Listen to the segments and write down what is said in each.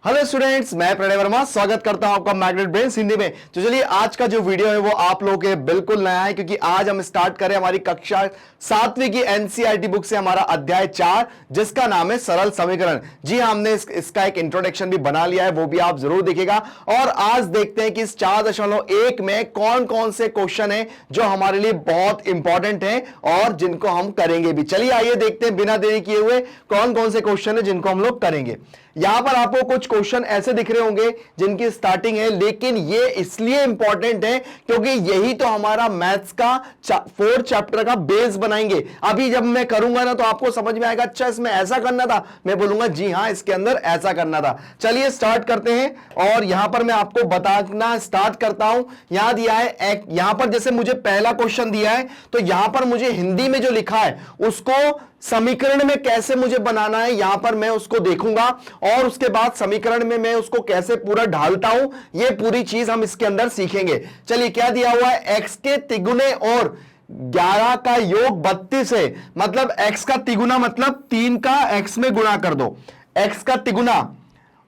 Hello students, मैं प्रणय वर्मा स्वागत करता हूं आपका मैग्नेट ब्रेन्स हिंदी में। तो चलिए, आज का जो वीडियो है वो आप लोगों के बिल्कुल नया है, क्योंकि आज हम स्टार्ट करें हमारी कक्षा 7वीं की एनसीईआरटी बुक से हमारा अध्याय 4, जिसका नाम है सरल समीकरण। जी हाँ, हमने इसका एक इंट्रोडक्शन भी बना लिया है, वो भी आप जरूर देखिएगा। और आज देखते हैं कि इस 4.1 में कौन कौन से क्वेश्चन है जो हमारे लिए बहुत इंपॉर्टेंट है और जिनको हम करेंगे भी। चलिए आइए देखते हैं बिना देरी किए हुए कौन कौन से क्वेश्चन है जिनको हम लोग करेंगे। यहां पर आपको कुछ क्वेश्चन ऐसे दिख रहे होंगे जिनकी स्टार्टिंग है, लेकिन ये इसलिए इंपॉर्टेंट है क्योंकि यही तो हमारा मैथ्स का 4th चैप्टर का बेस बनाएंगे। अभी जब मैं करूंगा ना तो आपको समझ में आएगा, अच्छा इसमें ऐसा करना था, मैं बोलूंगा जी हां इसके अंदर ऐसा करना था। चलिए स्टार्ट करते हैं और यहां पर मैं आपको बताना स्टार्ट करता हूं। यहां दिया है यहां पर जैसे मुझे पहला क्वेश्चन दिया है, तो यहां पर मुझे हिंदी में जो लिखा है उसको समीकरण में कैसे मुझे बनाना है, यहां पर मैं उसको देखूंगा और उसके बाद समीकरण में मैं उसको कैसे पूरा ढालता हूं, ये पूरी चीज हम इसके अंदर सीखेंगे। चलिए, क्या दिया हुआ है, x के तिगुने और 11 का योग 32 है। मतलब x का तिगुना मतलब 3 का x में गुणा कर दो, x का तिगुना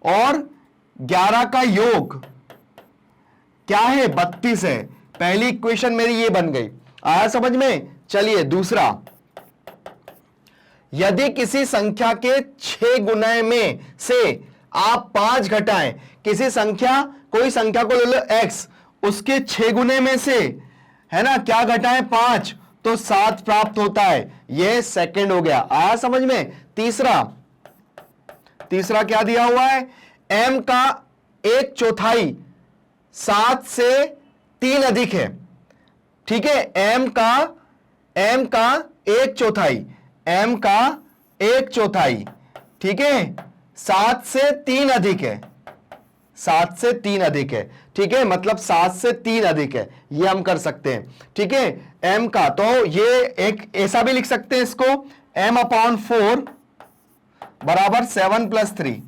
और 11 का योग क्या है, 32 है। पहली इक्वेशन मेरी ये बन गई, आया समझ में। चलिए दूसरा, यदि किसी संख्या के 6 गुणे में से आप 5 घटाएं, किसी संख्या, कोई संख्या को ले लो x, उसके 6 गुणे में से, है ना, क्या घटाएं, 5, तो 7 प्राप्त होता है। यह सेकंड हो गया, आया समझ में। तीसरा क्या दिया हुआ है, m का 1/4 7 से 3 अधिक है। ठीक है, m का 1/4, m का 1/4, ठीक है, 7 से 3 अधिक है, 7 से 3 अधिक है। ठीक है, मतलब 7 से 3 अधिक है, ये हम कर सकते हैं। ठीक है, m का, तो ये एक ऐसा भी लिख सकते हैं इसको, m/4 बराबर 7 + 3।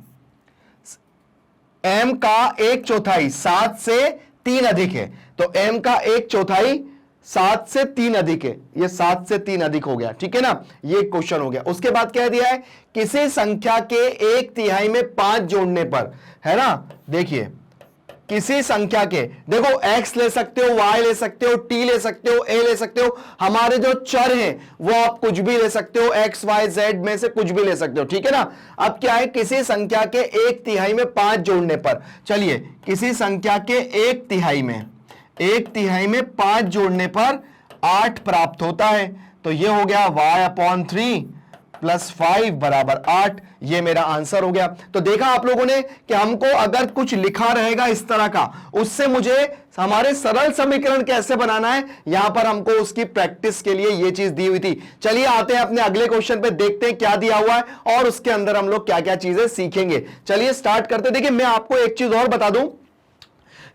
m का 1/4 7 से 3 अधिक है, तो m का 1/4 7 से 3 अधिक है, ये 7 से 3 अधिक हो गया। ठीक है ना, ये क्वेश्चन हो गया। उसके बाद क्या दिया है, किसी संख्या के 1/3 में 5 जोड़ने पर, है ना, देखिए किसी संख्या के, देखो x ले सकते हो, y ले सकते हो, t ले सकते हो, a ले सकते हो, हमारे जो चर हैं वो आप कुछ भी ले सकते हो, x y z में से कुछ भी ले सकते हो। ठीक है ना। अब क्या है, किसी संख्या के 1/3 में 5 जोड़ने पर, चलिए किसी संख्या के 1/3 में 5 जोड़ने पर 8 प्राप्त होता है। तो ये हो गया y/3 + 5 बराबर 8। ये मेरा आंसर हो गया। तो देखा आप लोगों ने कि हमको अगर कुछ लिखा रहेगा इस तरह का, उससे मुझे हमारे सरल समीकरण कैसे बनाना है, यहां पर हमको उसकी प्रैक्टिस के लिए ये चीज दी हुई थी। चलिए आते हैं अपने अगले क्वेश्चन पे, देखते हैं क्या दिया हुआ है और उसके अंदर हम लोग क्या क्या चीजें सीखेंगे। चलिए स्टार्ट करते। देखिए, मैं आपको एक चीज और बता दूं,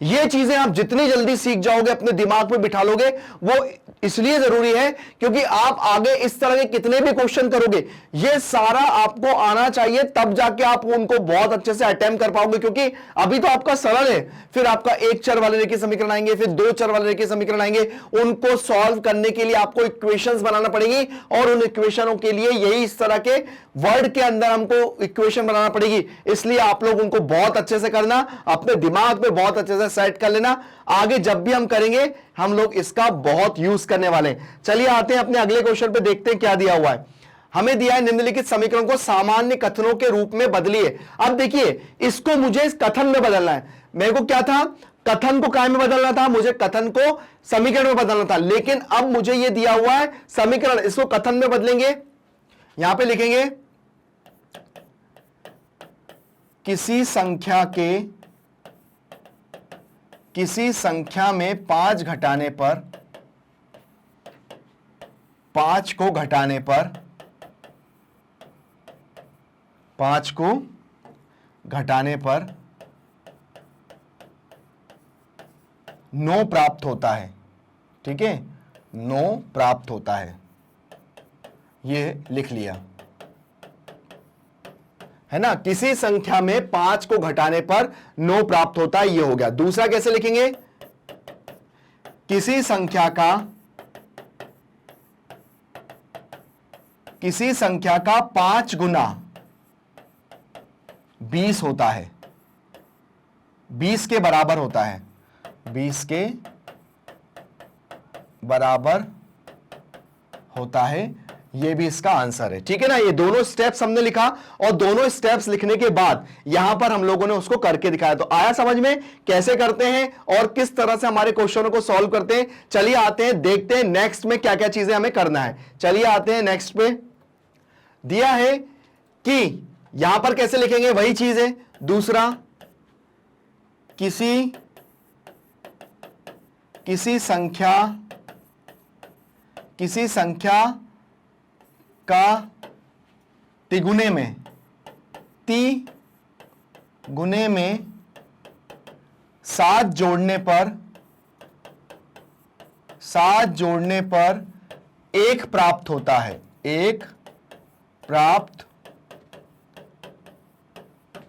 ये चीजें आप जितनी जल्दी सीख जाओगे, अपने दिमाग में बिठा लोगे, वो इसलिए जरूरी है क्योंकि आप आगे इस तरह के कितने भी क्वेश्चन करोगे, ये सारा आपको आना चाहिए, तब जाके आप उनको बहुत अच्छे से अटेम्प्ट कर पाओगे। क्योंकि अभी तो आपका सरल है, फिर आपका 1 चर वाले रेखीय समीकरण आएंगे, फिर 2 चर वाले रेखीय समीकरण आएंगे, उनको सॉल्व करने के लिए आपको इक्वेशंस बनाना पड़ेगी और उन इक्वेशनों के लिए यही इस तरह के वर्ड के अंदर हमको इक्वेशन बनाना पड़ेगी। इसलिए आप लोग उनको बहुत अच्छे से करना, अपने दिमाग में बहुत अच्छे से सेट कर लेना। आगे जब भी हम करेंगे हम लोग इसका बहुत यूज करने वाले हैं। चलिए आते हैं अपने अगले क्वेश्चन पे, देखते हैं क्या दिया हुआ है। हमें दिया है, निम्नलिखित समीकरण को सामान्य कथनों के रूप में बदलिए। अब देखिए, इसको मुझे इस कथन में बदलना है। मेरे को क्या था, कथन को काय में बदलना था, मुझे कथन को समीकरण में बदलना था। लेकिन अब मुझे यह दिया हुआ है समीकरण, इसको कथन में बदलेंगे। यहां पे लिखेंगे, किसी संख्या में 5 घटाने पर, 5 को घटाने पर 9 प्राप्त होता है। ठीक है, 9 प्राप्त होता है, ये लिख लिया, है ना। किसी संख्या में 5 को घटाने पर 9 प्राप्त होता है, ये हो गया। दूसरा कैसे लिखेंगे, किसी संख्या का 5 गुना 20 होता है। 20 के बराबर होता है, 20 के बराबर होता है, ये भी इसका आंसर है। ठीक है ना, ये दोनों स्टेप्स हमने लिखा और दोनों स्टेप्स लिखने के बाद यहां पर हम लोगों ने उसको करके दिखाया। तो आया समझ में कैसे करते हैं और किस तरह से हमारे क्वेश्चनों को सॉल्व करते हैं। चलिए आते हैं, देखते हैं नेक्स्ट में क्या क्या चीजें हमें करना है। चलिए आते हैं नेक्स्ट पे। दिया है कि यहां पर कैसे लिखेंगे, वही चीज है। दूसरा, किसी संख्या का तिगुने में 7 जोड़ने पर 1 प्राप्त होता है, 1 प्राप्त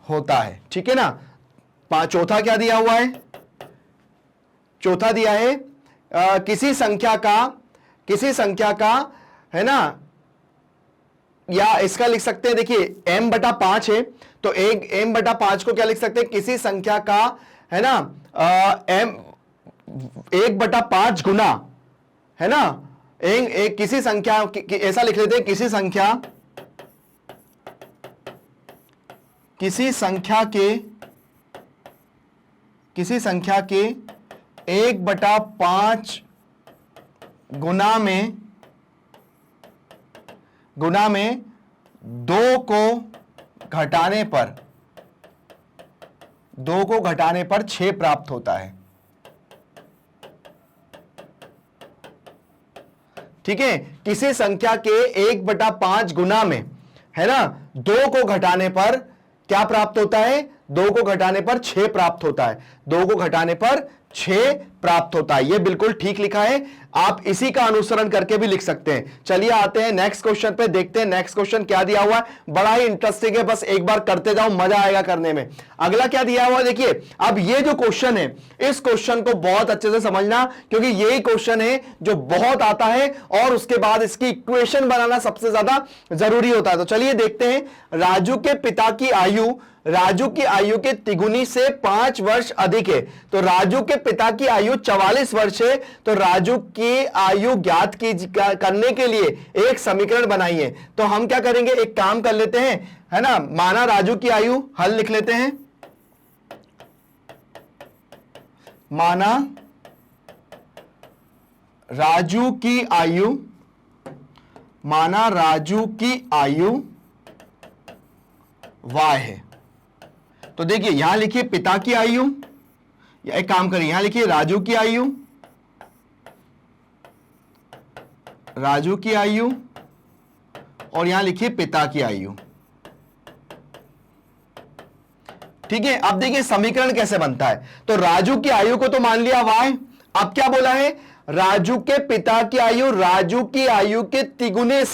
होता है। ठीक है ना। चौथा क्या दिया हुआ है, चौथा दिया है किसी संख्या का है ना, या इसका लिख सकते हैं, देखिए m/5 है तो एक m/5 को क्या लिख सकते हैं, किसी संख्या का है ना m 1/5 गुना है ना, एक किसी संख्या ऐसा लिख लेते हैं, किसी संख्या के 1/5 गुना में 2 को घटाने पर 6 प्राप्त होता है। ठीक है, किसी संख्या के 1/5 गुना में है ना 2 को घटाने पर क्या प्राप्त होता है, 2 को घटाने पर 6 प्राप्त होता है, 2 को घटाने पर 6 प्राप्त होता है। यह बिल्कुल ठीक लिखा है, आप इसी का अनुसरण करके भी लिख सकते हैं। चलिए आते हैं नेक्स्ट क्वेश्चन पे, देखते हैं नेक्स्ट क्वेश्चन क्या दिया हुआ है। बड़ा ही इंटरेस्टिंग है, बस एक बार करते जाओ, मजा आएगा करने में। अगला क्या दिया हुआ है, देखिए अब ये जो क्वेश्चन है, इस क्वेश्चन को बहुत अच्छे से समझना, क्योंकि यही क्वेश्चन है जो बहुत आता है और उसके बाद इसकी इक्वेशन बनाना सबसे ज्यादा जरूरी होता है। तो चलिए देखते हैं, राजू की आयु के तिगुनी से 5 वर्ष अधिक है। तो राजू के पिता की आयु 44 वर्ष है, तो राजू की आयु ज्ञात करने के लिए एक समीकरण बनाइए। तो हम क्या करेंगे, एक काम कर लेते हैं, है ना, माना राजू की आयु, हल लिख लेते हैं, माना राजू की आयु y है। तो देखिए यहां लिखिए पिता की आयु, या एक काम करिए यहां लिखिए राजू की आयु और यहां लिखिए पिता की आयु। ठीक है, अब देखिए समीकरण कैसे बनता है। तो राजू की आयु को तो मान लिया y, अब क्या बोला है, राजू के पिता की आयु राजू की आयु के तिगुने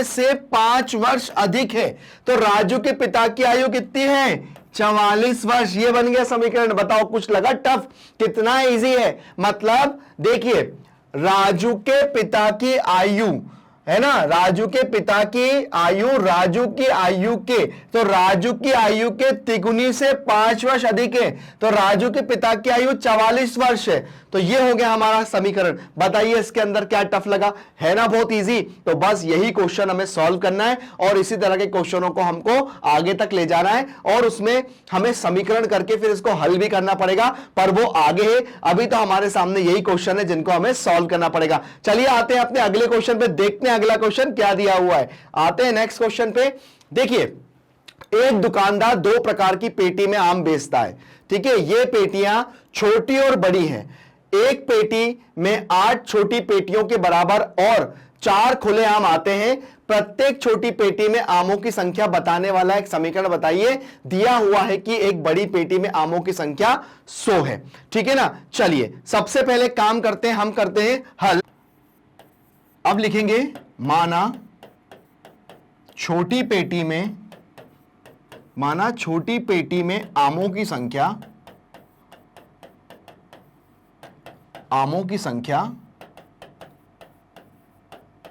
से 5 वर्ष अधिक है। तो राजू के पिता की आयु कितनी है, 44 वर्ष। ये बन गया समीकरण। बताओ कुछ लगा टफ, कितना इजी है। मतलब देखिए राजू के पिता की आयु है ना, राजू के पिता की आयु राजू की आयु के, तो राजू की आयु के तिगुनी से 5 वर्ष अधिक है, तो राजू के पिता की आयु 44 वर्ष है। तो ये हो गया हमारा समीकरण। बताइए इसके अंदर क्या टफ लगा, है ना बहुत इजी। तो बस यही क्वेश्चन हमें सॉल्व करना है और इसी तरह के क्वेश्चनों को हमको आगे तक ले जाना है और उसमें हमें समीकरण करके फिर इसको हल भी करना पड़ेगा, पर वो आगे है। अभी तो हमारे सामने यही क्वेश्चन है जिनको हमें सॉल्व करना पड़ेगा। चलिए आते हैं अपने अगले क्वेश्चन पे, देखते हैं अगला क्वेश्चन क्या दिया हुआ है। आते हैं नेक्स्ट क्वेश्चन पे। देखिए एक दुकानदार 2 प्रकार की पेटी में आम बेचता है। ठीक है, ये पेटियां छोटी और बड़ी हैं। एक पेटी में 8 छोटी पेटियों के बराबर और 4 खुले आम आते हैं। प्रत्येक छोटी पेटी में आमों की संख्या बताने वाला एक समीकरण बताइए। दिया हुआ है कि एक बड़ी पेटी में आमों की संख्या 100 है। ठीक है ना, चलिए सबसे पहले काम करते हैं, हम करते हैं हल। अब लिखेंगे माना छोटी पेटी में आमों की संख्या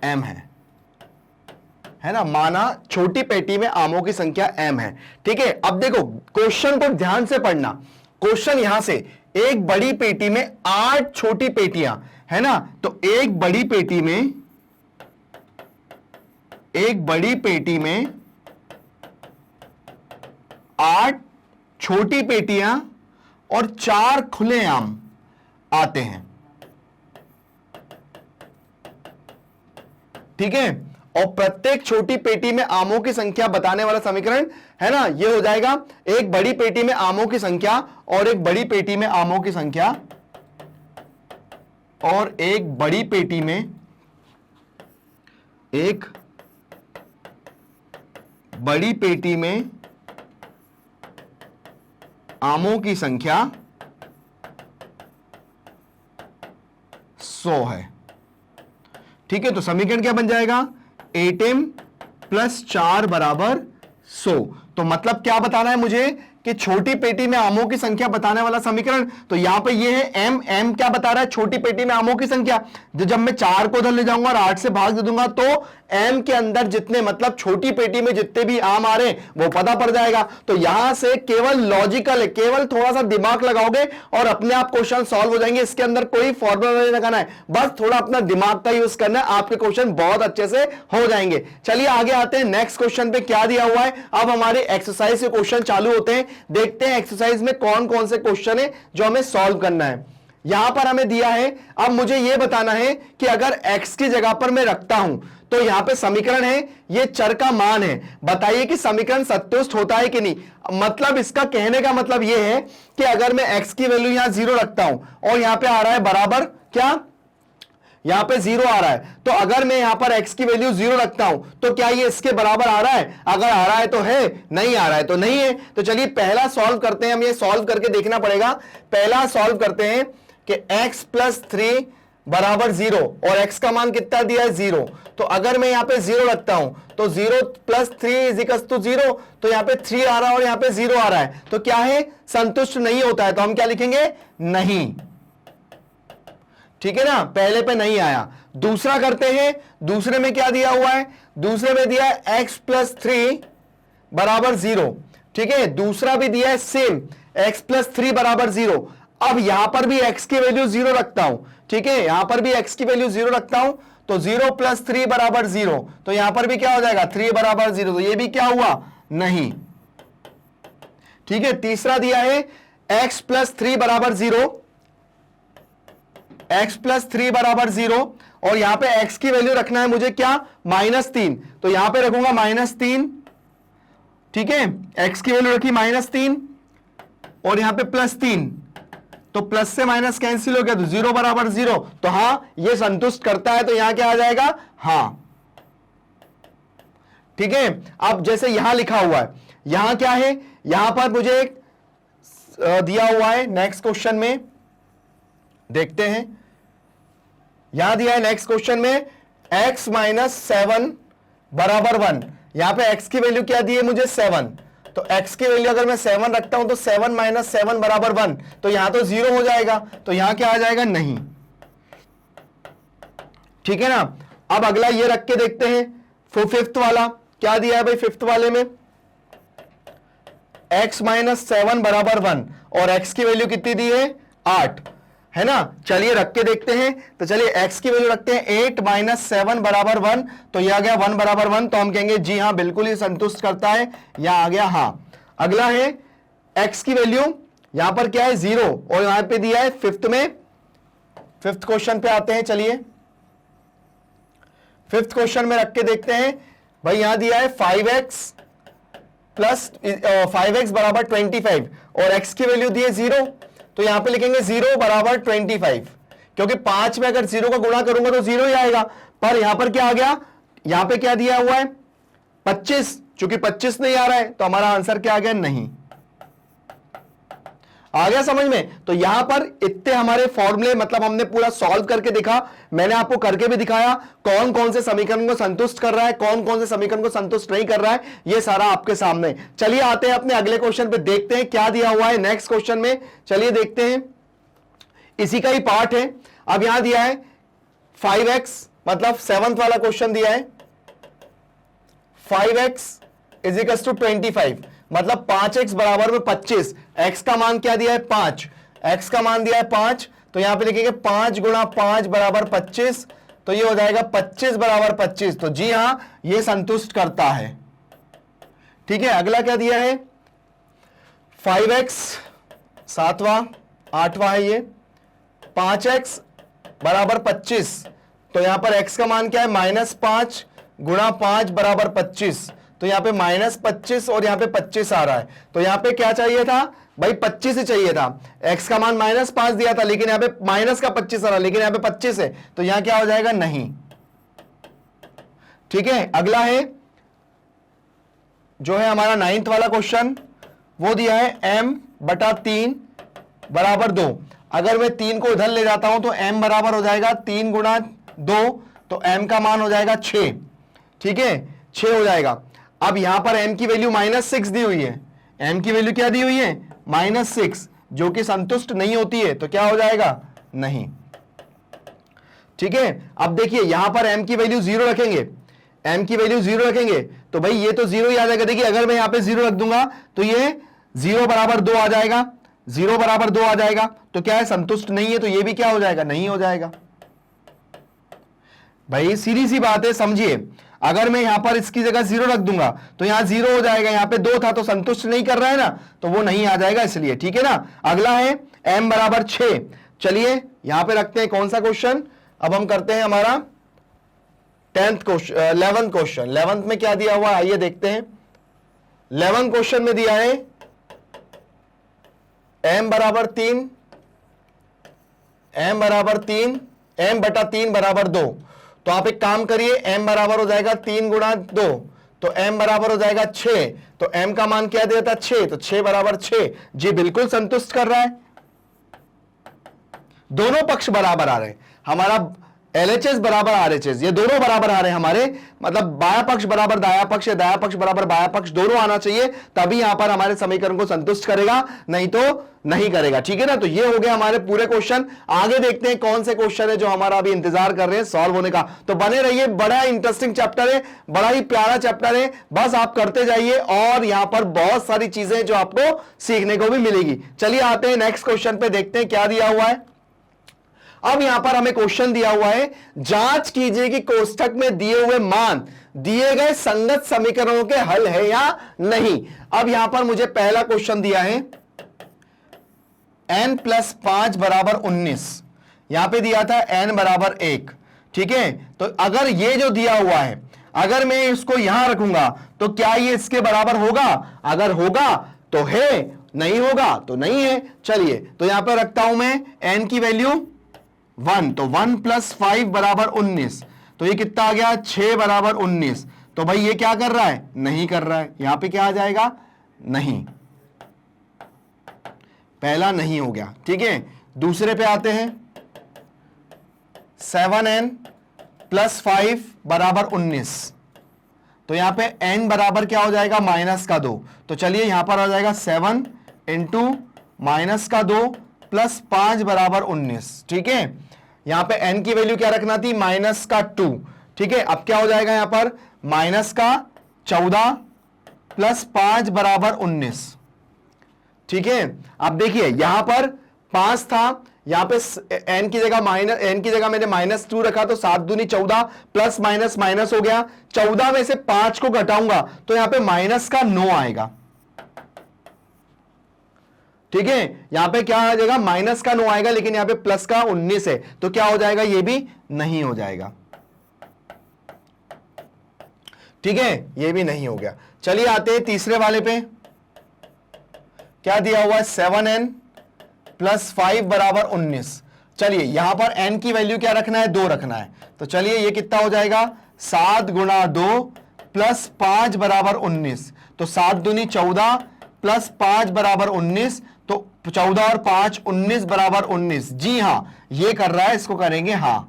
m है है ना, माना छोटी पेटी में आमों की संख्या m है। ठीक है, अब देखो क्वेश्चन को ध्यान से पढ़ना। क्वेश्चन यहां से, एक बड़ी पेटी में 8 छोटी पेटियां, है ना, तो एक बड़ी पेटी में 8 छोटी पेटियां और 4 खुले आम आते हैं। ठीक है, और प्रत्येक छोटी पेटी में आमों की संख्या बताने वाला समीकरण, है ना, यह हो जाएगा एक बड़ी पेटी में आमों की संख्या और एक बड़ी पेटी में आमों की संख्या और एक बड़ी पेटी में आमों की संख्या 100 है। ठीक है, तो समीकरण क्या बन जाएगा, 8m + 4 = 100। तो मतलब क्या बताना है मुझे कि छोटी पेटी में आमों की संख्या बताने वाला समीकरण, तो यहां पे ये है m क्या बता रहा है, छोटी पेटी में आमों की संख्या। जब मैं 4 को उधर ले जाऊंगा और 8 से भाग दे दूंगा तो m के अंदर जितने, मतलब छोटी पेटी में जितने भी आम आ रहे हैं वो पता पड़ जाएगा। तो यहां से केवल लॉजिकल है, केवल थोड़ा सा दिमाग लगाओगे और अपने आप क्वेश्चन सॉल्व हो जाएंगे। इसके अंदर कोई फॉर्मूला नहीं लगाना है, बस थोड़ा अपना दिमाग का यूज करना है, आपके क्वेश्चन बहुत अच्छे से हो जाएंगे। चलिए आगे आते हैं नेक्स्ट क्वेश्चन पे, क्या दिया हुआ है। अब हमारे एक्सरसाइज के क्वेश्चन चालू होते हैं। देखते हैं एक्सरसाइज में कौन कौन से क्वेश्चन है जो हमें सॉल्व करना है। यहां पर हमें दिया है, अब मुझे यह बताना है कि अगर x की जगह पर मैं रखता हूं तो यहां पे समीकरण है, ये चर का मान है, बताइए कि समीकरण संतुष्ट होता है कि नहीं। मतलब इसका कहने का मतलब यह है कि अगर मैं x की वैल्यू यहां 0 रखता हूं और यहां पे आ रहा है बराबर, क्या यहां पे 0 आ रहा है, तो अगर मैं यहां पर x की वैल्यू 0 रखता हूं तो क्या ये इसके बराबर आ रहा है, अगर आ रहा है तो है, नहीं आ रहा है तो नहीं है। तो चलिए पहला सॉल्व करते हैं, हम ये सॉल्व करके देखना पड़ेगा। पहला सॉल्व करते हैं कि x + 3 = 0 और x का मान कितना दिया है, 0। तो अगर मैं यहां पे 0 रखता हूं तो 0 + 3 = 0, तो यहां पे 3 आ रहा है और यहां पे 0 आ रहा है, तो क्या है, संतुष्ट नहीं होता है, तो हम क्या लिखेंगे, नहीं। ठीक है ना, पहले पे नहीं आया। दूसरा करते हैं, दूसरे में क्या दिया हुआ है, दूसरे में दिया है x + 3 = 0। ठीक है, दूसरा भी दिया है सेम, x + 3 = 0। अब यहां पर भी x की वैल्यू 0 रखता हूं। ठीक है, यहां पर भी x की वैल्यू 0 रखता हूं, तो 0 + 3 = 0, तो यहां पर भी क्या हो जाएगा, 3 = 0, तो ये भी क्या हुआ, नहीं। ठीक है, तीसरा दिया है x + 3 = 0, x + 3 = 0, और यहां पे x की वैल्यू रखना है मुझे क्या, -3, तो यहां पे रखूंगा -3। ठीक है, x की वैल्यू रखी -3 और यहां पे +3, तो प्लस से माइनस कैंसिल हो गया, तो 0 = 0, तो हां ये संतुष्ट करता है, तो यहां क्या आ जाएगा, हां। ठीक है, अब जैसे यहां लिखा हुआ है, यहां क्या है, यहां पर मुझे एक दिया हुआ है, नेक्स्ट क्वेश्चन में देखते हैं। यहां दिया है नेक्स्ट क्वेश्चन में x - 7 = 1। यहां पे x की वैल्यू क्या दी है मुझे, 7, तो x की वैल्यू अगर मैं 7 रखता हूं तो 7 - 7 = 1, तो यहां तो 0 हो जाएगा, तो यहां क्या आ जाएगा, नहीं। ठीक है ना, अब अगला ये रख के देखते हैं, फिफ्थ वाला क्या दिया है भाई, फिफ्थ वाले में x - 7 = 1 और x की वैल्यू कितनी दी है, 8, है ना। चलिए रख के देखते हैं, तो चलिए x की वैल्यू रखते हैं, 8 - 7 = 1, तो यह आ गया 1 = 1, तो हम कहेंगे जी हां बिल्कुल ही संतुष्ट करता है, यहां आ गया हां। अगला है x की वैल्यू, यहां पर क्या है, 0, और यहां पे दिया है फिफ्थ में। फिफ्थ क्वेश्चन पे आते हैं, चलिए फिफ्थ क्वेश्चन में रख के देखते हैं भाई। यहां दिया है 5x = 25 और x की वैल्यू दी है 0, तो यहां पे लिखेंगे 0 = 25, क्योंकि 5 में अगर 0 का गुणा करूंगा तो 0 ही आएगा। पर यहां पर क्या आ गया, यहां पे क्या दिया हुआ है, 25, चूंकि 25 नहीं आ रहा है तो हमारा आंसर क्या आ गया, नहीं। आ गया समझ में। तो यहां पर इतने हमारे फॉर्मूले, मतलब हमने पूरा सॉल्व करके दिखा, मैंने आपको करके भी दिखाया कौन कौन से समीकरण को संतुष्ट कर रहा है, कौन कौन से समीकरण को संतुष्ट नहीं कर रहा है, ये सारा आपके सामने। चलिए आते हैं अपने अगले क्वेश्चन पे, देखते हैं क्या दिया हुआ है नेक्स्ट क्वेश्चन में। चलिए देखते हैं, इसी का ही पार्ट है। अब यहां दिया है 5x, मतलब 7th वाला क्वेश्चन दिया है, 5x इजिकल्स टू 25, मतलब 5x बराबर में 25। x का मान क्या दिया है 5, x का मान दिया है 5, तो यहां पे लिखेंगे 5 गुणा 5 बराबर 25, तो ये हो जाएगा 25 बराबर 25। तो जी हां, ये संतुष्ट करता है। ठीक है, अगला क्या दिया है 5x 7वां 8वां है ये, 5x बराबर 25, तो यहां पर x का मान क्या है -5 गुणा 5 बराबर 25, तो यहां पे -25 और यहां पे 25 आ रहा है। तो यहां पे क्या चाहिए था भाई 25 ही चाहिए था, x का मान -5 दिया था लेकिन यहां पे माइनस का 25 आ रहा है, लेकिन यहां पे 25 है, तो यहां क्या हो जाएगा नहीं। ठीक है, अगला है जो है हमारा 9th वाला क्वेश्चन, वो दिया है m/3 बराबर 2। अगर मैं 3 को उधर ले जाता हूं तो m बराबर हो जाएगा 3 गुणा 2, तो m का मान हो जाएगा 6। ठीक है, 6 हो जाएगा। अब यहां पर m की वैल्यू -6 दी हुई है, m की वैल्यू क्या दी हुई है -6, जो कि संतुष्ट नहीं होती है, तो क्या हो जाएगा नहीं। ठीक है, अब देखिए यहां पर m की वैल्यू 0 रखेंगे, m की वैल्यू 0 रखेंगे तो भाई ये तो 0 ही आ जाएगा। देखिए अगर मैं यहां पे 0 रख दूंगा तो ये 0 बराबर 2 आ जाएगा, 0 बराबर 2 आ जाएगा, तो क्या है संतुष्ट नहीं है, तो ये भी क्या हो जाएगा नहीं हो जाएगा। भाई सीधी सी बात है, समझिए, अगर मैं यहां पर इसकी जगह 0 रख दूंगा तो यहां 0 हो जाएगा, यहां पे 2 था तो संतुष्ट नहीं कर रहा है ना, तो वो नहीं आ जाएगा इसलिए। ठीक है ना, अगला है m बराबर 6। चलिए यहां पे रखते हैं कौन सा क्वेश्चन, अब हम करते हैं हमारा 10th question, 11th question. 11th में क्या दिया हुआ है आइए देखते हैं। 11th क्वेश्चन में दिया है m बराबर 3, m बराबर 3, m/3 बराबर 2। तो आप एक काम करिए, m बराबर हो जाएगा 3 गुणा 2, तो m बराबर हो जाएगा 6, तो m का मान क्या दिया था 6, तो 6 बराबर 6। जी बिल्कुल संतुष्ट कर रहा है, दोनों पक्ष बराबर आ रहे हैं, हमारा LHS बराबर RHS, ये दोनों बराबर आ रहे हैं हमारे, मतलब बाया पक्ष बराबर दाया पक्ष या दाया पक्ष बराबर बाया पक्ष, दोनों आना चाहिए, तभी यहां पर हमारे समीकरण को संतुष्ट करेगा, नहीं तो नहीं करेगा। ठीक है ना, तो ये हो गया हमारे पूरे क्वेश्चन। आगे देखते हैं कौन से क्वेश्चन है जो हमारा अभी इंतजार कर रहे हैं सॉल्व होने का। तो बने रहिए, बड़ा इंटरेस्टिंग चैप्टर है, बड़ा ही प्यारा चैप्टर है, बस आप करते जाइए और यहां पर बहुत सारी चीजें जो आपको सीखने को भी मिलेगी। चलिए आते हैं नेक्स्ट क्वेश्चन पे, देखते हैं क्या दिया हुआ है। अब यहां पर हमें क्वेश्चन दिया हुआ है, जांच कीजिए कि कोष्ठक में दिए हुए मान दिए गए संगत समीकरणों के हल है या नहीं। अब यहां पर मुझे पहला क्वेश्चन दिया है n + 5 बराबर 19, यहां पे दिया था n बराबर 1। ठीक है, तो अगर ये जो दिया हुआ है, अगर मैं इसको यहां रखूंगा तो क्या ये इसके बराबर होगा, अगर होगा तो है, नहीं होगा तो नहीं है। चलिए तो यहां पर रखता हूं मैं n की वैल्यू 1, तो 1 + 5 बराबर 19, तो ये कितना आ गया 6 बराबर 19। तो भाई ये क्या कर रहा है नहीं कर रहा है, यहां पे क्या आ जाएगा नहीं, पहला नहीं हो गया। ठीक है, दूसरे पे आते हैं, 7n + 5 बराबर 19, तो यहां पे n बराबर क्या हो जाएगा -2, तो चलिए यहां पर आ जाएगा 7 × -2 + 5 बराबर 19। ठीक है, यहां पे n की वैल्यू क्या रखना थी -2। ठीक है, अब क्या हो जाएगा यहां पर -14 + 5 बराबर 19। ठीक है, अब देखिए यहां पर 5 था, यहां पे n की जगह मैंने -2 रखा, तो 7 दूनी 14, प्लस माइनस माइनस हो गया, 14 में से 5 को घटाऊंगा तो यहां पे -9 आएगा। ठीक है, यहां पे क्या आ जाएगा -9 आएगा, लेकिन यहां पे +19 है, तो क्या हो जाएगा ये भी नहीं हो जाएगा। ठीक है, ये भी नहीं हो गया। चलिए आते हैं तीसरे वाले पे, क्या दिया हुआ है 7n + 5 बराबर 19। चलिए यहां पर n की वैल्यू क्या रखना है 2 रखना है, तो चलिए ये कितना हो जाएगा 7 × 2 + 5 बराबर 19, तो 7 दूनी 14 + 5 बराबर 19, तो 14 और 5 19 बराबर 19। जी हां ये कर रहा है, इसको करेंगे हां,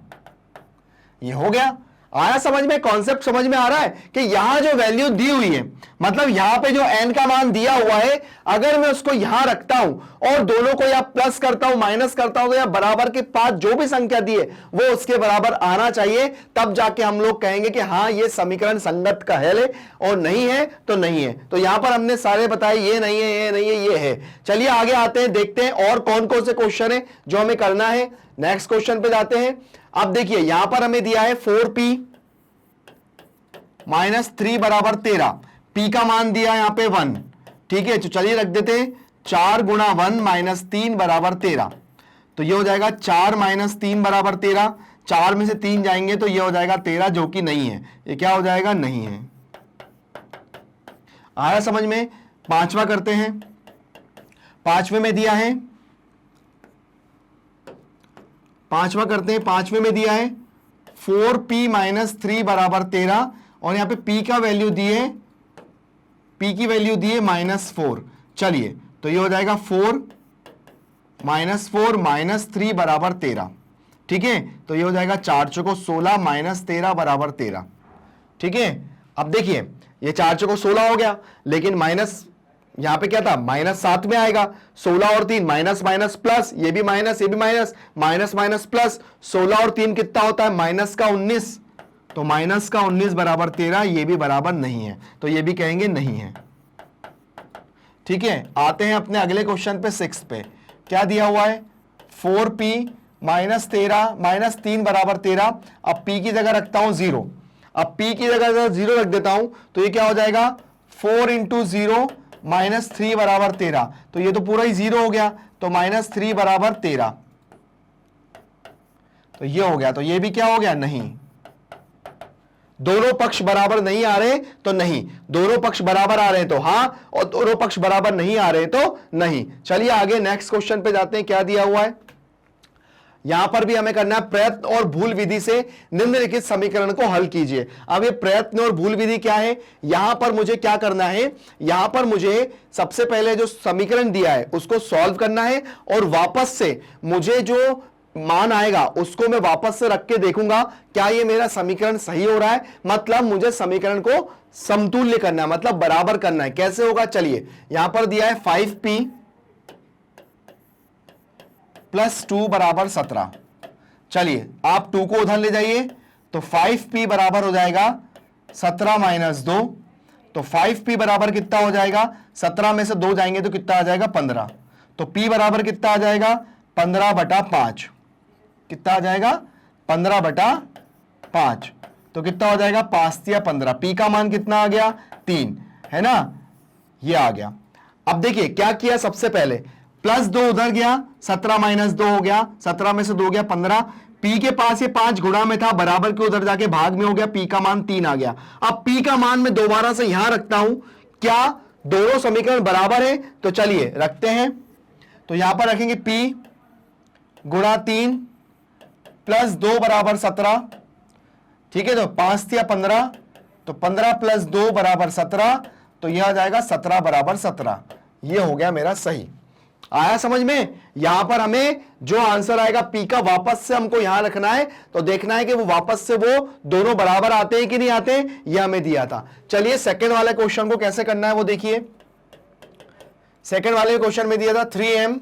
ये हो गया। आया समझ में, कॉन्सेप्ट समझ में आ रहा है कि यहां जो वैल्यू दी हुई है, मतलब यहां पे जो n का मान दिया हुआ है, अगर मैं उसको यहां रखता हूं और दोनों को या प्लस करता हूं माइनस करता हूं तो या बराबर के पास जो भी संख्या दी है वो उसके बराबर आना चाहिए, तब जाके हम लोग कहेंगे कि हाँ ये समीकरण संगत का है, और नहीं है तो नहीं है। तो यहां पर हमने सारे बताए, ये नहीं है, ये नहीं है, ये है। चलिए आगे आते हैं, देखते हैं और कौन कौन से क्वेश्चन है जो हमें करना है। नेक्स्ट क्वेश्चन पे जाते हैं। अब देखिए यहां पर हमें दिया है 4p माइनस 3 बराबर 13, p का मान दिया यहां पे 1, ठीक है। तो चलिए रख देते हैं 4 गुणा 1 माइनस 3 बराबर 13, तो ये हो जाएगा 4 माइनस 3 बराबर 13, 4 में से 3 जाएंगे तो ये हो जाएगा 13, जो कि नहीं है। ये क्या हो जाएगा, नहीं है। आया समझ में। पांचवा करते हैं। पांचवे में दिया है, पांचवा करते हैं। पांचवे में दिया है 4p माइनस 3 बराबर 13, और यहां पे p का वैल्यू दिए, p की वैल्यू दिए -4। चलिए तो ये हो जाएगा 4 माइनस 4 माइनस 3 बराबर 13, ठीक है। तो ये हो जाएगा 4 चौको 16 माइनस 13 बराबर 13, ठीक है। अब देखिए ये 4 चौको 16 हो गया, लेकिन माइनस यहां पे क्या था, -7 में आएगा। 16 और 3 माइनस माइनस प्लस, ये भी माइनस, ये भी माइनस, माइनस माइनस प्लस, 16 और 3 कितना होता है, माइनस का 19, तो माइनस का 19 बराबर 13, ये भी बराबर नहीं है, तो ये भी कहेंगे नहीं है, ठीक है। आते हैं अपने अगले क्वेश्चन पे 6 पे। क्या दिया हुआ है, 4p माइनस 13 माइनस 3 बराबर 13। अब p की जगह रखता हूं 0, अब p की जगह 0 रख देता हूं तो ये क्या हो जाएगा, 4 इंटू 0 माइनस 3 बराबर 13, तो ये तो पूरा ही 0 हो गया, तो -3 बराबर 13, तो ये हो गया। तो ये भी क्या हो गया, नहीं। दोनों पक्ष बराबर नहीं आ रहे तो नहीं, दोनों पक्ष बराबर आ रहे हैं तो हां, और दोनों पक्ष बराबर नहीं आ रहे तो नहीं। चलिए आगे नेक्स्ट क्वेश्चन पे जाते हैं। क्या दिया हुआ है, यहां पर भी हमें करना है प्रयत्न और भूल विधि से निम्नलिखित समीकरण को हल कीजिए। अब ये प्रयत्न और भूल विधि क्या है, यहां पर मुझे क्या करना है, यहां पर मुझे सबसे पहले जो समीकरण दिया है उसको सॉल्व करना है, और वापस से मुझे जो मान आएगा उसको मैं वापस से रख के देखूंगा क्या ये मेरा समीकरण सही हो रहा है, मतलब मुझे समीकरण को समतुल्य करना है, मतलब बराबर करना है। कैसे होगा, चलिए यहां पर दिया है 5p प्लस 2 बराबर 17। चलिए आप 2 को उधर ले जाइए, तो 5p बराबर हो जाएगा 17 माइनस 2, तो 5p बराबर कितना हो जाएगा, 17 में से 2 जाएंगे तो कितना आ जाएगा, 15। तो p बराबर कितना आ जाएगा, 15/5, कितना आ जाएगा, 15/5, तो कितना हो जाएगा, 5 या 15। p का मान कितना आ गया, 3, है ना, ये आ गया। अब देखिए क्या किया, सबसे पहले प्लस 2 उधर गया, 17 माइनस 2 हो गया, 17 में से 2 गया 15, p के पास ये 5 गुणा में था, बराबर के उधर जाके भाग में हो गया, p का मान 3 आ गया। अब p का मान मैं दोबारा से यहां रखता हूं, क्या दोनों समीकरण बराबर है, तो चलिए रखते हैं। तो यहां पर रखेंगे p गुणा 3 प्लस 2 बराबर 17, ठीक है। तो 5 या 15, तो 15 प्लस 2 बराबर 17, तो यह आ जाएगा 17 बराबर 17, ये हो गया मेरा सही। आया समझ में। यहां पर हमें जो आंसर आएगा p का वापस से हमको यहां रखना है, तो देखना है कि वो वापस से वो दोनों बराबर आते हैं कि नहीं आते हैं, ये हमें दिया था। चलिए सेकंड वाले क्वेश्चन को कैसे करना है वो देखिए। सेकंड वाले क्वेश्चन में दिया था 3m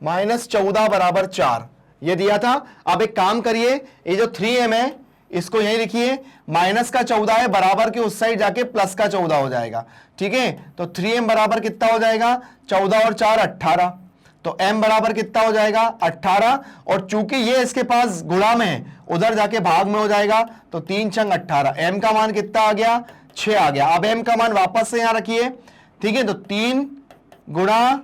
माइनस 14 बराबर 4, ये दिया था। अब एक काम करिए, ये जो 3m है इसको यही लिखिए, माइनस का 14 है, बराबर के उस साइड जाके प्लस का 14 हो जाएगा, ठीक है। तो 3m बराबर कितना हो जाएगा, 14 और 4 18, तो m बराबर कितना हो जाएगा, 18, और चूंकि ये इसके पास गुणा में है उधर जाके भाग में हो जाएगा, तो 3 छंग 18, m का मान कितना आ गया, 6 आ गया। अब m का मान वापस से यहां रखिए, ठीक है। तो 3 गुणा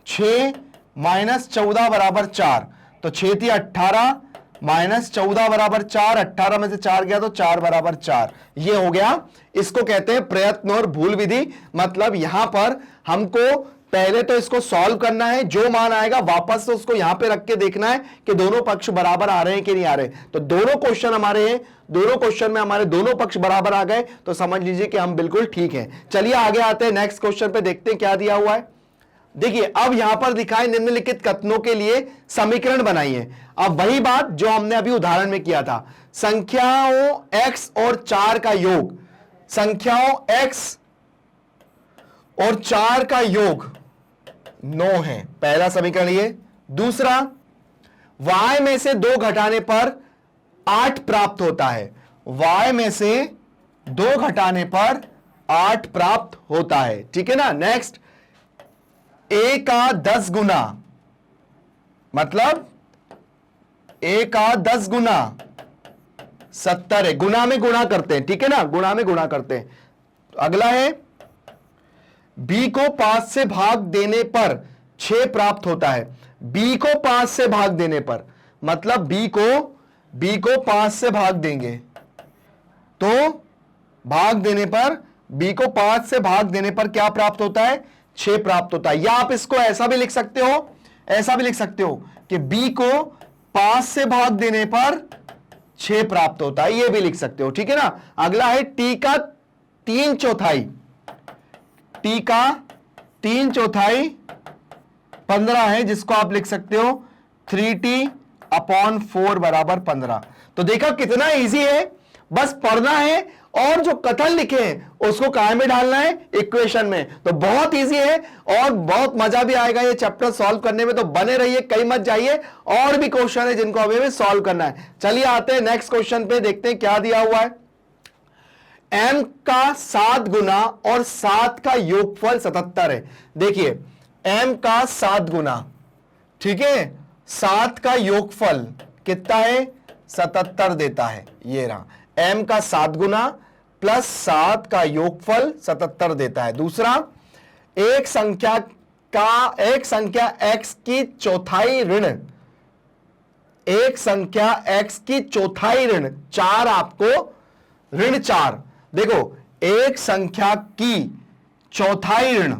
6 माइनस 14 बराबर 4, तो 6 थी 18 माइनस 14 बराबर 4, 18 में से 4 गया तो 4 बराबर 4, ये हो गया। इसको कहते हैं प्रयत्न और भूल विधि। मतलब यहां पर हमको पहले तो इसको सॉल्व करना है, जो मान आएगा वापस से उसको यहां पे रख के देखना है कि दोनों पक्ष बराबर आ रहे हैं कि नहीं आ रहे। तो दोनों क्वेश्चन हमारे हैं, दोनों क्वेश्चन में हमारे दोनों पक्ष बराबर आ गए, तो समझ लीजिए कि हम बिल्कुल ठीक हैं। चलिए आगे आते हैं नेक्स्ट क्वेश्चन पे, देखते हैं क्या दिया हुआ है। देखिए अब यहां पर दिखाए निम्नलिखित कथनों के लिए समीकरण बनाइए। अब वही बात जो हमने अभी उदाहरण में किया था, संख्याओं x और 4 का योग, संख्याओं x और 4 का योग 9 है, पहला समीकरण ये। दूसरा, y में से 2 घटाने पर 8 प्राप्त होता है, y में से 2 घटाने पर 8 प्राप्त होता है, ठीक है ना। नेक्स्ट, a का 10 गुना, मतलब a का 10 गुना 70 है, गुना में गुणा करते हैं, ठीक है ना, गुणा में गुणा करते हैं। अगला है, b को 5 से भाग देने पर 6 प्राप्त होता है, b को 5 से भाग देने पर, मतलब b को 5 से भाग देंगे तो भाग देने पर, b को 5 से भाग देने पर क्या प्राप्त होता है, 6 प्राप्त होता है। या आप इसको ऐसा भी लिख सकते हो, ऐसा भी लिख सकते हो कि b को 5 से भाग देने पर 6 प्राप्त होता है, ये भी लिख सकते हो, ठीक है ना। अगला है t का 3/4, t का 3/4 15 है, जिसको आप लिख सकते हो 3t/4 बराबर 15। तो देखा कितना इजी है, बस पढ़ना है और जो कथन लिखे हैं उसको काय में डालना है, इक्वेशन में। तो बहुत इजी है और बहुत मजा भी आएगा ये चैप्टर सॉल्व करने में, तो बने रहिए, कहीं मत जाइए। और भी क्वेश्चन है जिनको अभी भी सॉल्व करना है। चलिए आते हैं नेक्स्ट क्वेश्चन पे, देखते हैं क्या दिया हुआ है। m का 7 गुना और 7 का योगफल 77 है। देखिए m का 7 गुना, ठीक है, 7 का योगफल कितना है, 77 देता है, ये रहा, m का 7 गुना प्लस 7 का योगफल 77 देता है। दूसरा, एक संख्या x की चौथाई ऋण, एक संख्या x की चौथाई ऋण 4 आपको ऋण 4, देखो एक संख्या की चौथाई ऋण,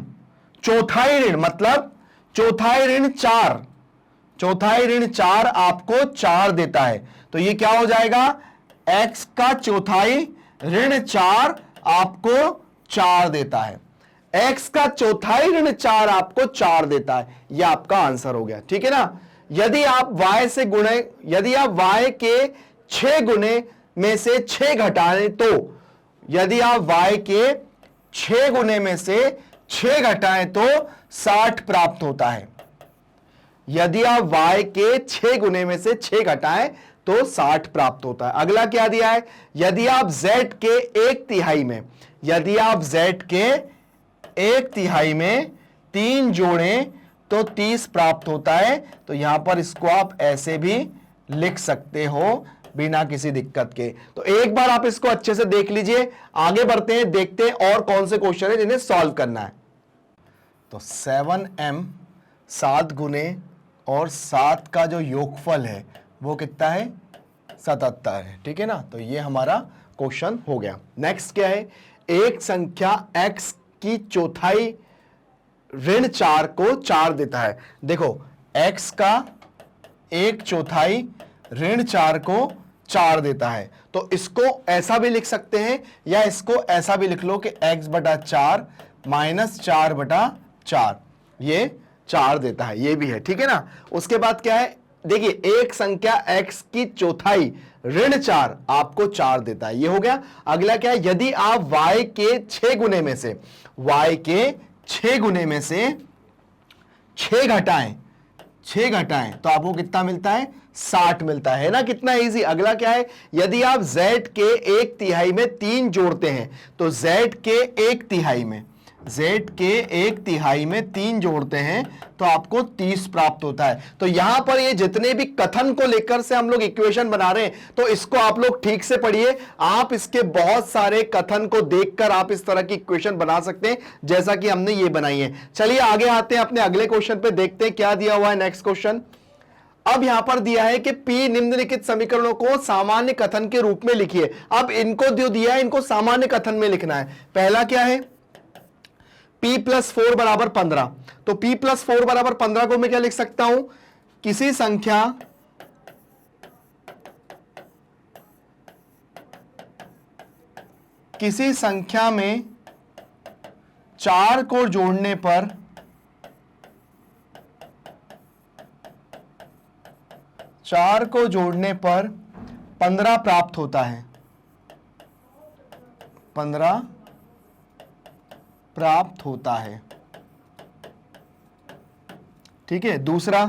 चौथाई ऋण मतलब चौथाई ऋण 4, चौथाई ऋण 4 आपको 4 देता है। तो ये क्या हो जाएगा, x का चौथाई ऋण 4 आपको 4 देता है, x का चौथाई ऋण 4 आपको 4 देता है, ये आपका आंसर हो गया, ठीक है ना। यदि आप y से गुणे, यदि आप y के 6 गुने में से 6 घटाएं तो, यदि आप y के 6 गुने में से 6 घटाएं तो 60 प्राप्त होता है। यदि आप y के 6 गुने में से 6 घटाएं तो 60 प्राप्त होता है। अगला क्या दिया है, यदि आप z के 1/3 में, यदि आप z के 1/3 में 3 जोड़ें तो 30 प्राप्त होता है। तो यहां पर इसको आप ऐसे भी लिख सकते हो बिना किसी दिक्कत के। तो एक बार आप इसको अच्छे से देख लीजिए, आगे बढ़ते हैं, देखते हैं और कौन से क्वेश्चन है जिन्हें सॉल्व करना है। तो 7m 7 गुने और 7 का जो योगफल है वो कितना है, 77 है, ठीक है ना। तो ये हमारा क्वेश्चन हो गया। नेक्स्ट क्या है, एक संख्या x की चौथाई ऋण 4 को 4 देता है। देखो x का 1/4 ऋण 4 को 4 देता है, तो इसको ऐसा भी लिख सकते हैं या इसको ऐसा भी लिख लो कि x/4 माइनस 4/4, ये 4 देता है, ये भी है, ठीक है ना। उसके बाद क्या है, देखिए एक संख्या x की चौथाई ऋण 4 आपको 4 देता है, ये हो गया। अगला क्या है, यदि आप y के 6 गुने में से, y के 6 गुने में से 6 घटाएं, 6 घटाएं तो आपको कितना मिलता है, 60 मिलता है ना, कितना इजी। अगला क्या है, यदि आप z के 1/3 में 3 जोड़ते हैं तो z के 1/3 में, z के 1/3 में 3 जोड़ते हैं तो आपको 30 प्राप्त होता है। तो यहां पर ये जितने भी कथन को लेकर से हम लोग इक्वेशन बना रहे हैं, तो इसको आप लोग ठीक से पढ़िए। आप इसके बहुत सारे कथन को देखकर आप इस तरह की इक्वेशन बना सकते हैं जैसा कि हमने ये बनाई है। चलिए आगे आते हैं अपने अगले क्वेश्चन पे, देखते हैं क्या दिया हुआ है। नेक्स्ट क्वेश्चन अब यहां पर दिया है कि P निम्नलिखित समीकरणों को सामान्य कथन के रूप में लिखिए। अब इनको जो दिया है इनको सामान्य कथन में लिखना है। पहला क्या है, p + 4 = 15। तो p + 4 = 15 को मैं क्या लिख सकता हूं, किसी संख्या में 4 को जोड़ने पर 4 को जोड़ने पर 15 प्राप्त होता है, 15 प्राप्त होता है। ठीक है। दूसरा,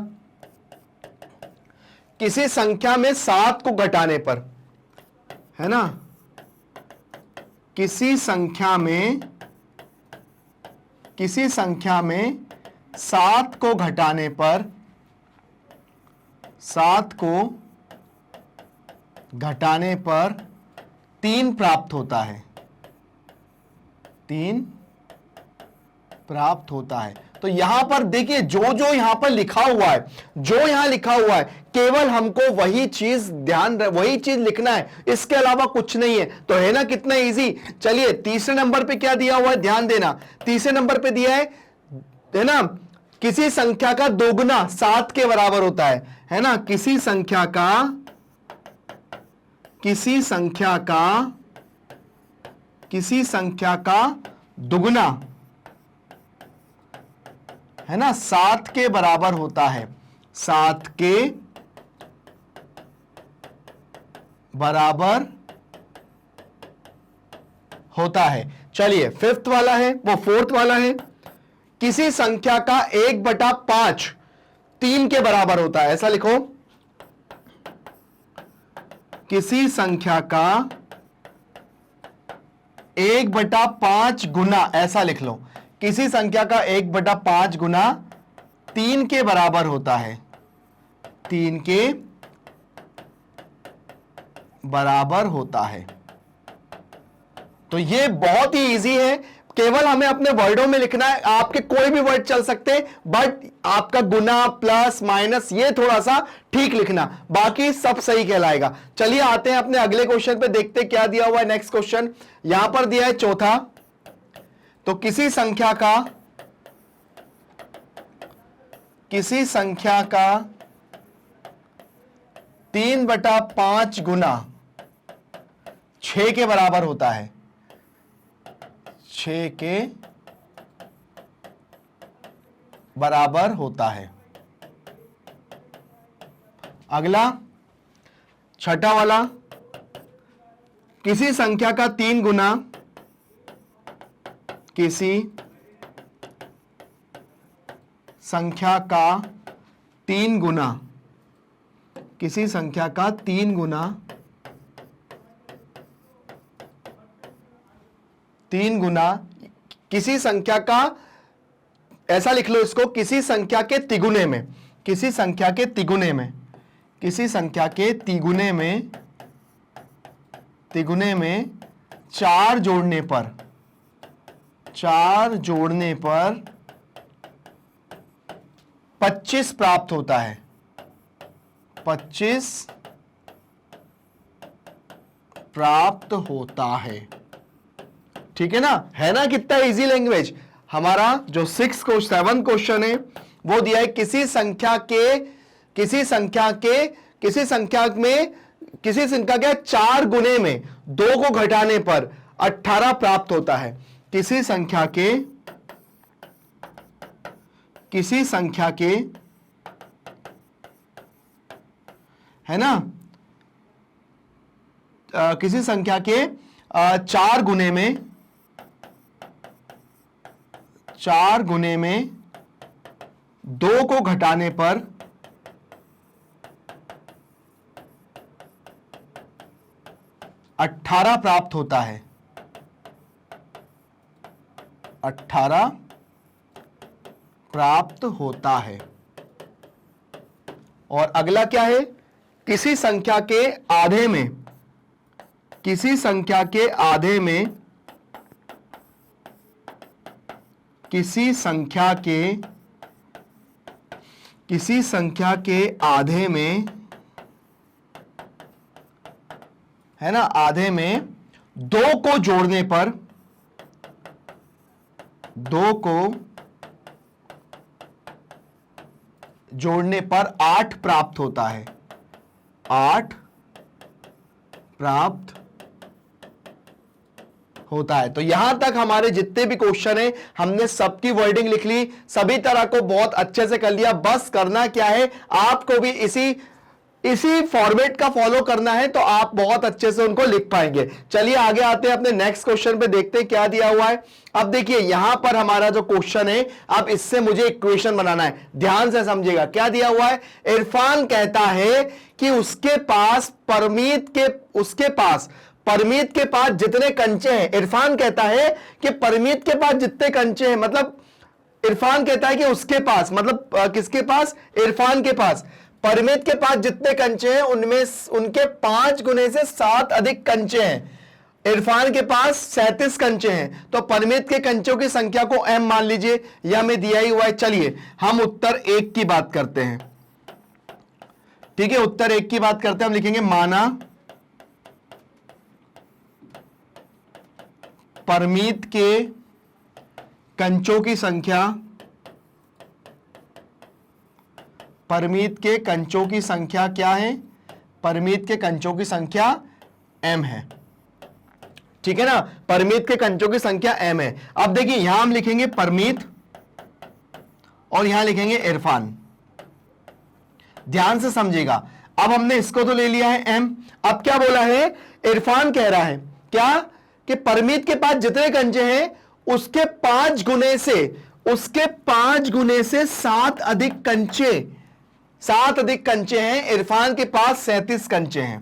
किसी संख्या में 7 को घटाने पर, है ना, किसी संख्या में 7 को घटाने पर, 7 को घटाने पर 3 प्राप्त होता है, 3 प्राप्त होता है। तो यहां पर देखिए जो यहां पर लिखा हुआ है, जो यहां लिखा हुआ है, केवल हमको वही चीज वही चीज लिखना है, इसके अलावा कुछ नहीं है। तो है ना कितना इजी। चलिए तीसरे नंबर पे क्या दिया हुआ है, ध्यान देना। तीसरे नंबर पे दिया है ना, किसी संख्या का दोगुना 7 के बराबर होता है ना, किसी संख्या का दुगुना, है ना, 7 के बराबर होता है, 7 के बराबर होता है। चलिए फिफ्थ वाला है, वो फोर्थ वाला है, किसी संख्या का 1/5 3 के बराबर होता है, ऐसा लिखो। किसी संख्या का 1/5 गुना, ऐसा लिख लो, किसी संख्या का 1/5 गुना 3 के बराबर होता है, 3 के बराबर होता है। तो ये बहुत ही इजी है, केवल हमें अपने वर्डों में लिखना है। आपके कोई भी वर्ड चल सकते हैं, बट आपका गुना प्लस माइनस ये थोड़ा सा ठीक लिखना, बाकी सब सही कहलाएगा। चलिए आते हैं अपने अगले क्वेश्चन पे, देखते क्या दिया हुआ है। नेक्स्ट क्वेश्चन यहां पर दिया है चौथा, तो किसी संख्या का 3/5 गुना 6 के बराबर होता है, 6 के बराबर होता है। अगला छठा वाला, किसी संख्या का 3 गुना, किसी संख्या का 3 गुना, किसी संख्या का 3 गुना 3 गुना किसी संख्या का, ऐसा लिख लो इसको, किसी संख्या के तिगुने में, किसी संख्या के तिगुने में, किसी संख्या के तिगुने में 4 जोड़ने पर, 4 जोड़ने पर 25 प्राप्त होता है, 25 प्राप्त होता है। ठीक है ना कितना इजी लैंग्वेज। हमारा जो 7 क्वेश्चन है वो दिया है, किसी संख्या के 4 गुने में 2 को घटाने पर 18 प्राप्त होता है। किसी संख्या के है ना, किसी संख्या के 4 गुने में 2 को घटाने पर 18 प्राप्त होता है, 18 प्राप्त होता है। और अगला क्या है, किसी संख्या के आधे में, किसी संख्या के आधे में, किसी संख्या के आधे में, है ना, आधे में 2 को जोड़ने पर, 2 को जोड़ने पर 8 प्राप्त होता है, 8 प्राप्त होता है। तो यहां तक हमारे जितने भी क्वेश्चन है हमने सबकी वर्डिंग लिख ली, सभी तरह को बहुत अच्छे से कर लिया। बस करना क्या है, आपको भी इसी इसी फॉर्मेट का फॉलो करना है तो आप बहुत अच्छे से उनको लिख पाएंगे। चलिए आगे आते हैं अपने नेक्स्ट क्वेश्चन पे, देखते हैं क्या दिया हुआ है। अब देखिए यहां पर हमारा जो क्वेश्चन है, अब इससे मुझे इक्वेशन बनाना है, ध्यान से समझिएगा। क्या दिया हुआ है? इरफान कहता है कि उसके पास परमीत के पास जितने कंचे हैं, इरफान कहता है कि परमीत के पास जितने कंचे हैं, मतलब इरफान कहता है कि उसके पास, मतलब किसके पास? इरफान के पास परमीत के पास जितने कंचे हैं उनमें उनके 5 गुने से 7 अधिक कंचे हैं। इरफान के पास 37 कंचे हैं, तो परमीत के कंचों की संख्या को m मान लीजिए, यह हमें दिया ही हुआ है। चलिए हम उत्तर 1 की बात करते हैं, ठीक है, उत्तर 1 की बात करते हैं। हम लिखेंगे माना परमीत के कंचों की संख्या, परमीत के कंचों की संख्या क्या है? परमीत के कंचों की संख्या m है, ठीक है ना, परमीत के कंचों की संख्या m है। अब देखिए यहां हम लिखेंगे परमीत और यहां लिखेंगे इरफान, ध्यान से समझिएगा। अब हमने इसको तो ले लिया है m, अब क्या बोला है? इरफान कह रहा है क्या कि परमीत के पास जितने कंचे हैं उसके 5 गुने से 7 अधिक कंचे हैं। इरफान के पास 37 कंचे हैं।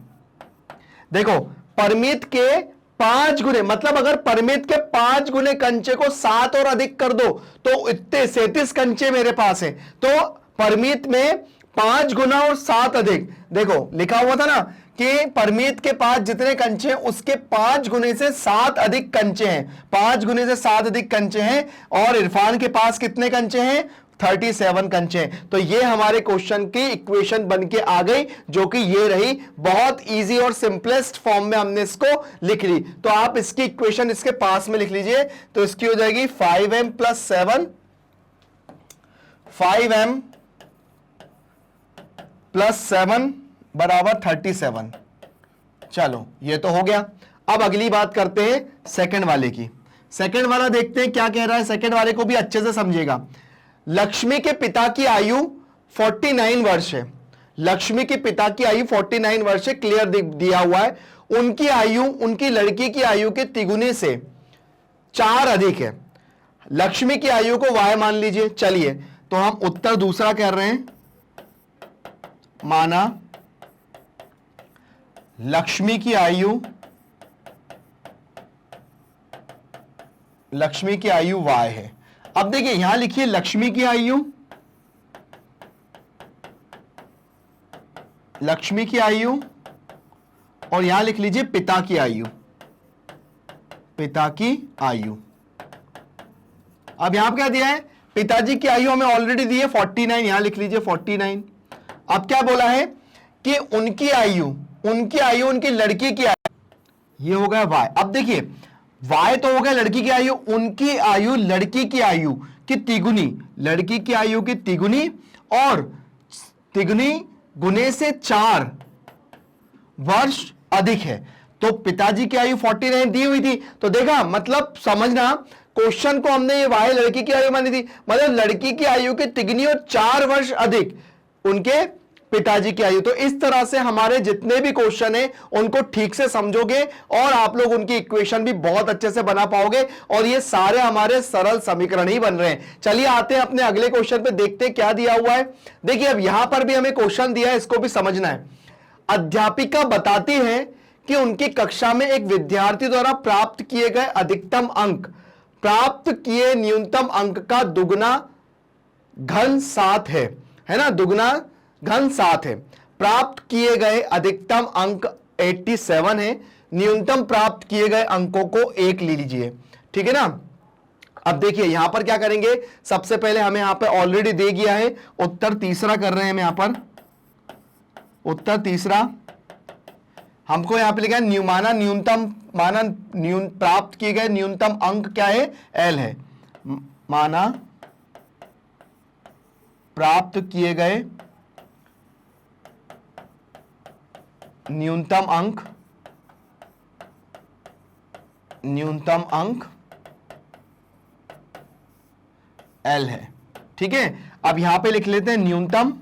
देखो परमीत के 5 गुने, मतलब अगर परमीत के 5 गुने कंचे को 7 और अधिक कर दो तो इतने 37 कंचे मेरे पास है। तो परमीत में 5 गुना और 7 अधिक, देखो लिखा हुआ था ना कि परमीत के पास जितने कंचे हैं उसके 5 गुने से 7 अधिक कंचे हैं, 5 गुने से 7 अधिक कंचे हैं। और इरफान के पास कितने कंचे हैं? 37 कंचे हैं। तो ये हमारे क्वेश्चन की इक्वेशन बन के आ गई, जो कि ये रही। बहुत इजी और सिंपलेस्ट फॉर्म में हमने इसको लिख ली। तो आप इसकी इक्वेशन इसके पास में लिख लीजिए, तो इसकी हो जाएगी 5m + 7, 5m + 7 = 37। चलो ये तो हो गया। अब अगली बात करते हैं सेकंड वाले की। सेकंड वाला देखते हैं क्या कह रहा है, सेकंड वाले को भी अच्छे से समझिएगा। लक्ष्मी के पिता की आयु 49 वर्ष है। लक्ष्मी के पिता की आयु 49 वर्ष है, क्लियर दिया हुआ है। उनकी आयु उनकी लड़की की आयु के तिगुने से 4 अधिक है। लक्ष्मी की आयु को y मान लीजिए। चलिए तो हम उत्तर दूसरा कर रहे हैं, माना लक्ष्मी की आयु y है। अब देखिए यहां लिखिए लक्ष्मी की आयु और यहां लिख लीजिए पिता की आयु। अब यहां पर क्या दिया है? पिताजी की आयु हमें ऑलरेडी दी है 49, यहां लिख लीजिए 49। अब क्या बोला है कि उनकी आयु उनकी लड़की की आयु, ये हो गया y। अब देखिए y तो हो गया लड़की की आयु, उनकी आयु लड़की की आयु की तिगुनी, लड़की की आयु की तिगुनी और तिगुनी गुने से 4 वर्ष अधिक है। तो पिताजी की आयु 49 दी हुई थी, तो देखा, मतलब समझना, क्वेश्चन को हमने ये y लड़की की आयु मानी थी, मतलब लड़की की आयु की तिगुनी और 4 वर्ष अधिक उनके पिताजी की आयु। तो इस तरह से हमारे जितने भी क्वेश्चन हैं उनको ठीक से समझोगे और आप लोग उनकी इक्वेशन भी बहुत अच्छे से बना पाओगे, और ये सारे हमारे सरल समीकरण ही बन रहे हैं। चलिए आते हैं अपने अगले क्वेश्चन पे, देखते हैं क्या दिया हुआ है। देखिए अब यहां पर भी हमें क्वेश्चन दिया है, इसको भी समझना है। अध्यापिका बताती है कि उनकी कक्षा में एक विद्यार्थी द्वारा प्राप्त किए गए अधिकतम अंक प्राप्त किए न्यूनतम अंक का दुगना घन 7 है ना, दुगना घन 7 है। प्राप्त किए गए अधिकतम अंक 87 है, न्यूनतम प्राप्त किए गए अंकों को 1 ले लीजिए, ठीक है ना। अब देखिए यहां पर क्या करेंगे, सबसे पहले हमें यहां पर ऑलरेडी दे गया है, उत्तर तीसरा कर रहे हैं हम यहां पर। उत्तर तीसरा हमको यहां पे लिखा है प्राप्त किए गए न्यूनतम अंक क्या है? L है। माना प्राप्त किए गए न्यूनतम अंक L है, ठीक है। अब यहां पे लिख लेते हैं न्यूनतम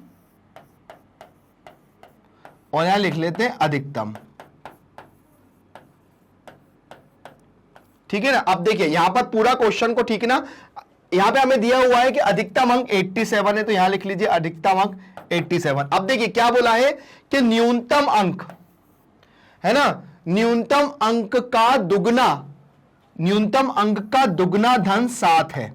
और यहां लिख लेते हैं अधिकतम। ठीक है ना। अब देखिए यहां पर पूरा क्वेश्चन को, ठीक है ना, यहां पे हमें दिया हुआ है कि अधिकतम अंक 87 है, तो यहां लिख लीजिए अधिकतम अंक 87। अब देखिए क्या बोला है कि न्यूनतम अंक है ना, न्यूनतम अंक का दुगना, न्यूनतम अंक का दुगना धन 7 है।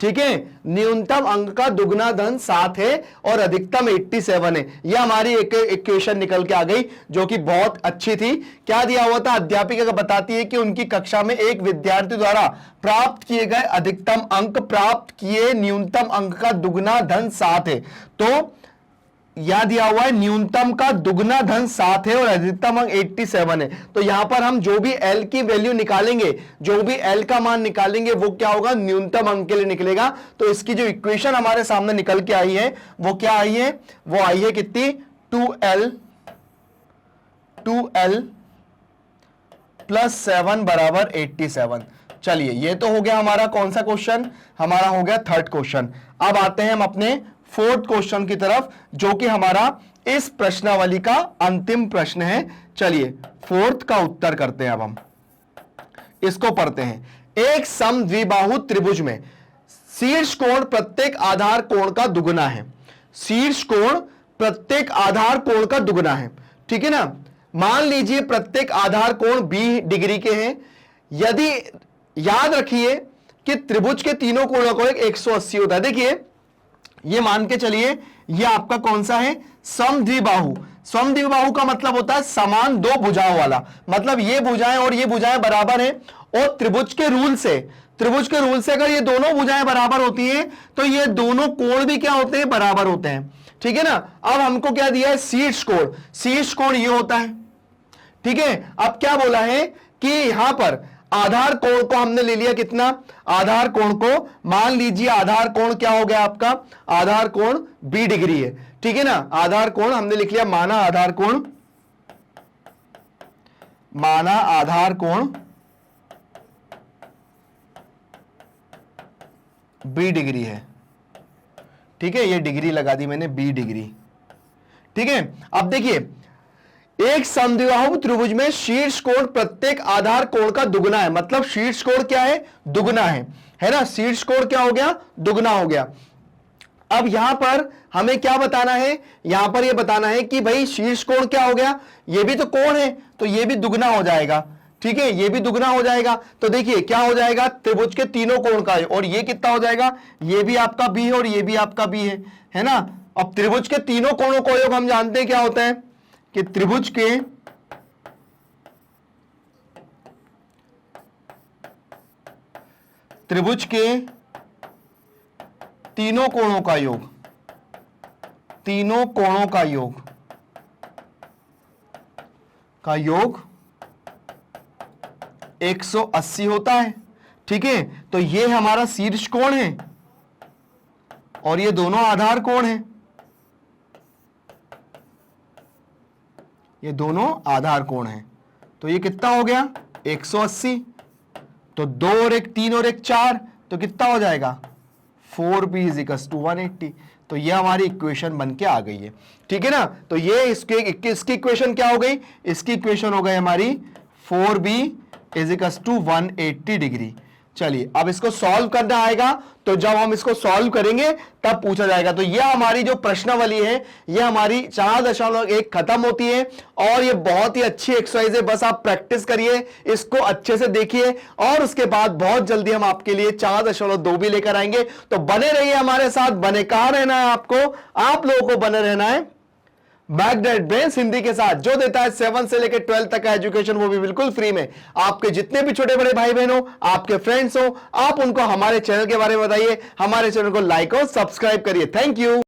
ठीक है, न्यूनतम अंक का दुगना धन 7 है और अधिकतम 87 है। यह हमारी एक इक्वेशन निकल के आ गई जो कि बहुत अच्छी थी। क्या दिया हुआ था, अध्यापिका बताती है कि उनकी कक्षा में एक विद्यार्थी द्वारा प्राप्त किए गए अधिकतम अंक प्राप्त किए न्यूनतम अंक का दुगना धन 7 है। तो यहां दिया हुआ है न्यूनतम का दुगना धन 7 है और अधिकतम अंक 87 है। तो यहां पर हम जो भी L की वैल्यू निकालेंगे, जो भी L का मान निकालेंगे वो क्या होगा, न्यूनतम अंक के लिए निकलेगा। तो इसकी जो इक्वेशन हमारे सामने निकल के आई है वो क्या आई है, वो आई है कितनी, 2L प्लस 7 बराबर 87। चलिए ये तो हो गया हमारा कौन सा क्वेश्चन, हमारा हो गया थर्ड क्वेश्चन। अब आते हैं हम अपने फोर्थ क्वेश्चन की तरफ, जो कि हमारा इस प्रश्नावली का अंतिम प्रश्न है। चलिए फोर्थ का उत्तर करते हैं। अब हम इसको पढ़ते हैं। एक समद्विबाहु त्रिभुज में शीर्ष कोण प्रत्येक आधार कोण का दुगना है। शीर्ष कोण प्रत्येक आधार कोण का दुगना है, ठीक है ना। मान लीजिए प्रत्येक आधार कोण 20 डिग्री के हैं। यदि याद रखिए कि त्रिभुज के तीनों कोणों को 180 होता है। देखिए ये मान के चलिए ये आपका कौन सा है, समद्विबाहु। समद्विबाहु का मतलब होता है समान दो भुजाओं वाला, मतलब ये भुजाएं और ये भुजाएं बराबर हैं। और त्रिभुज के रूल से अगर ये दोनों भुजाएं बराबर होती हैं तो ये दोनों कोण भी क्या होते हैं, बराबर होते हैं। ठीक है ना। अब हमको क्या दिया है, शीर्ष कोण। शीर्ष कोण ये होता है, ठीक है। अब क्या बोला है कि यहां पर आधार कोण को हमने ले लिया कितना, आधार कोण को मान लीजिए आधार कोण क्या हो गया आपका, आधार कोण 20 डिग्री है, ठीक है ना। आधार कोण हमने लिख लिया, माना आधार कोण 20 डिग्री है, ठीक है। ये डिग्री लगा दी मैंने 20 डिग्री, ठीक है। अब देखिए एक समद्विबाहु त्रिभुज में शीर्ष कोण प्रत्येक आधार कोण का दुगना है, मतलब शीर्ष कोण क्या है, दुगना है ना। शीर्ष कोण क्या हो गया, दुगना हो गया। अब यहां पर हमें क्या बताना है, यहां पर यह बताना है कि भाई शीर्ष कोण क्या हो गया, ये भी तो कोण है तो ये भी दुगना हो जाएगा, ठीक है। ये भी दुगना हो जाएगा। तो देखिए क्या हो जाएगा, त्रिभुज के तीनों कोण का है और ये कितना हो जाएगा, ये भी आपका b है और ये भी आपका b है ना। अब त्रिभुज के तीनों कोणों का योग हम जानते हैं क्या होता है कि त्रिभुज के तीनों कोणों का योग, तीनों कोणों का योग 180 होता है, ठीक है। तो ये हमारा शीर्ष कोण है और ये दोनों आधार कोण है, ये दोनों आधार कोण हैं। तो ये कितना हो गया 180, तो 2 और 1 3 और 1 4, तो कितना हो जाएगा 4b = 180। तो ये हमारी इक्वेशन बन के आ गई है, ठीक है ना। तो ये इसकी इक्वेशन क्या हो गई, इसकी इक्वेशन हो गई हमारी 4b = 180 डिग्री। चलिए अब इसको सॉल्व करना आएगा, तो जब हम इसको सॉल्व करेंगे तब पूछा जाएगा। तो यह हमारी जो प्रश्नावली है यह हमारी 4.1 खत्म होती है और ये बहुत ही अच्छी एक्सरसाइज है। बस आप प्रैक्टिस करिए, इसको अच्छे से देखिए और उसके बाद बहुत जल्दी हम आपके लिए 4.2 भी लेकर आएंगे। तो बने रहिए हमारे साथ। बने कहां रहना है आपको, आप लोगों को बने रहना है बैकडेट ब्रेन्स हिंदी के साथ, जो देता है 7 से लेकर 12 तक का एजुकेशन, वो भी बिल्कुल फ्री में। आपके जितने भी छोटे बड़े भाई बहन हो, आपके फ्रेंड्स हो, आप उनको हमारे चैनल के बारे में बताइए, हमारे चैनल को लाइक और सब्सक्राइब करिए। Thank you.